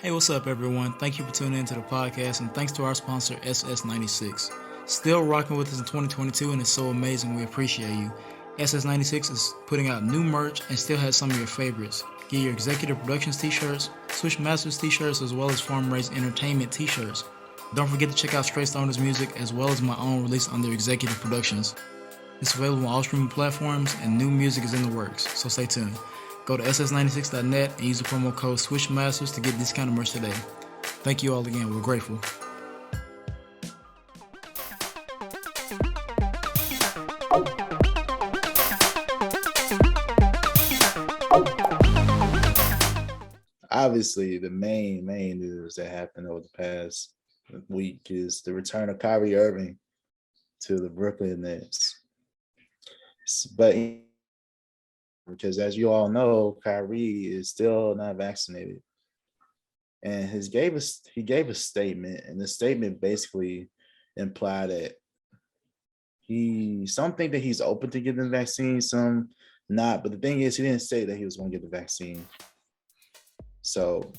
Hey, what's up, everyone? Thank you for tuning into the podcast, and thanks to our sponsor, SS96. Still rocking with us in 2022, and it's so amazing. We appreciate you. SS96 is putting out new merch and still has some of your favorites. Get your Executive Productions t-shirts, Swish Masters t-shirts, as well as Farm Raised Entertainment t-shirts. Don't forget to check out Straight Stoners music, as well as my own release under Executive Productions. It's available on all streaming platforms, and new music is in the works, so stay tuned. Go to ss96.net and use the promo code SWISHMASTERS to get discounted merch today. Thank you all again. We're grateful. Obviously, the main news that happened over the past week is the return of Kyrie Irving to the Brooklyn Nets. But because as you all know, Kyrie is still not vaccinated. And he gave a statement, and the statement basically implied that some think that he's open to getting the vaccine, some not. But the thing is, he didn't say that he was going to get the vaccine. So,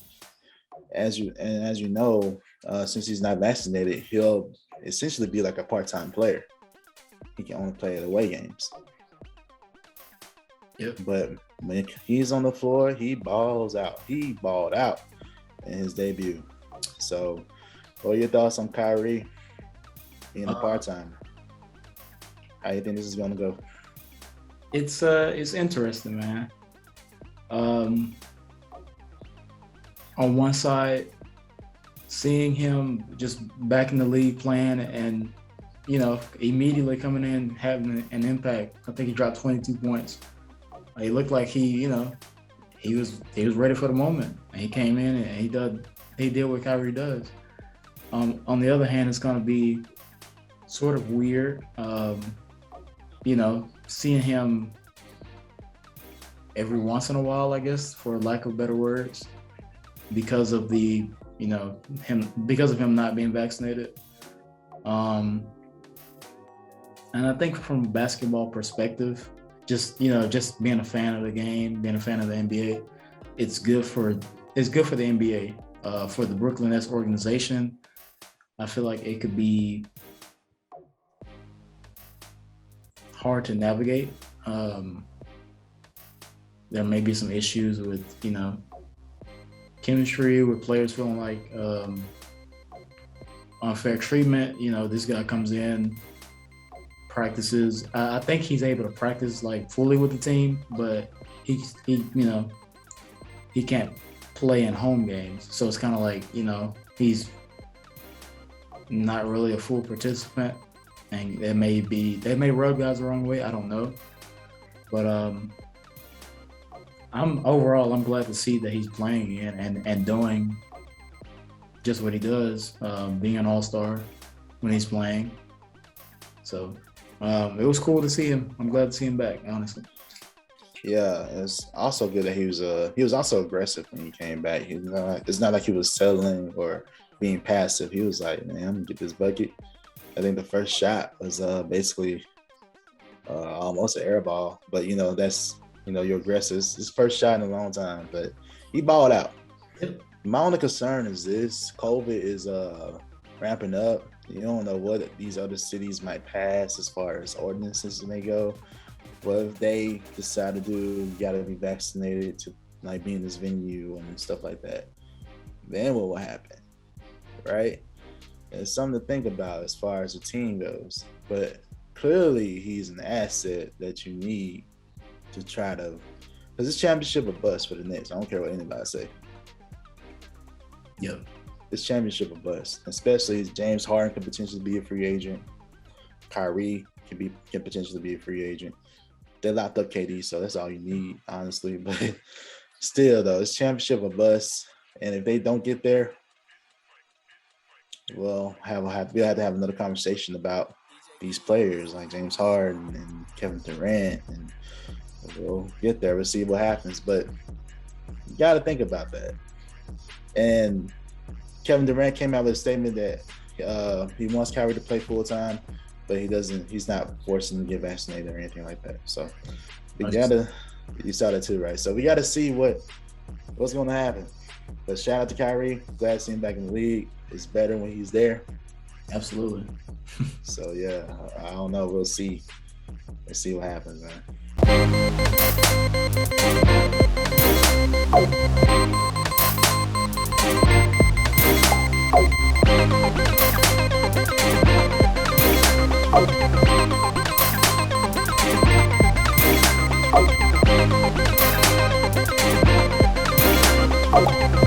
as you know, since he's not vaccinated, he'll essentially be like a part-time player. He can only play at away games. Yep. But when he's on the floor, he balls out. He balled out in his debut. So, what are your thoughts on Kyrie being a part-time? How do you think this is going to go? It's interesting, man. On one side, seeing him just back in the league playing and, immediately coming in, having an impact. I think he dropped 22 points. He looked like he was ready for the moment. And he came in and he did what Kyrie does. On the other hand, it's going to be sort of weird, seeing him every once in a while, I guess, for lack of better words, because of him not being vaccinated. And I think from a basketball perspective, just being a fan of the game, being a fan of the NBA, it's good for the NBA, for the Brooklyn Nets organization. I feel like it could be hard to navigate. There may be some issues with, chemistry, with players feeling like unfair treatment. This guy comes in, practices. I think he's able to practice like fully with the team, but he can't play in home games. So it's kind of like, he's not really a full participant, and they may rub guys the wrong way. I don't know, but I'm glad to see that he's playing again and doing just what he does, being an all-star when he's playing. So it was cool to see him. I'm glad to see him back, honestly. Yeah, it's also good that he was also aggressive when he came back. It's not like he was settling or being passive. He was like, man, I'm gonna get this bucket. I think the first shot was basically almost an air ball, but that's you're aggressive. It's his first shot in a long time, but he balled out. Yep. My only concern is this: COVID is ramping up. You don't know what these other cities might pass as far as ordinances may go. What if they decide to do, you gotta be vaccinated to like be in this venue and stuff like that? Then what will happen, right? It's something to think about as far as the team goes. But clearly he's an asset that you need to try to, because this championship a bust for the Nets. I don't care what anybody say. Yep. This championship a bust, especially as James Harden could potentially be a free agent. Kyrie can potentially be a free agent. They locked up KD, so that's all you need, honestly. But still, though, this championship a bust, and if they don't get there, we'll have to have another conversation about these players like James Harden and Kevin Durant, and we'll get there. We'll see what happens, but you got to think about that. And Kevin Durant came out with a statement that he wants Kyrie to play full time, but he's not forcing him to get vaccinated or anything like that. So you saw that too, right? So we got to see what's going to happen. But shout out to Kyrie. Glad to see him back in the league. It's better when he's there. Absolutely. So yeah, I don't know. We'll see. Let's see what happens, man. Oh.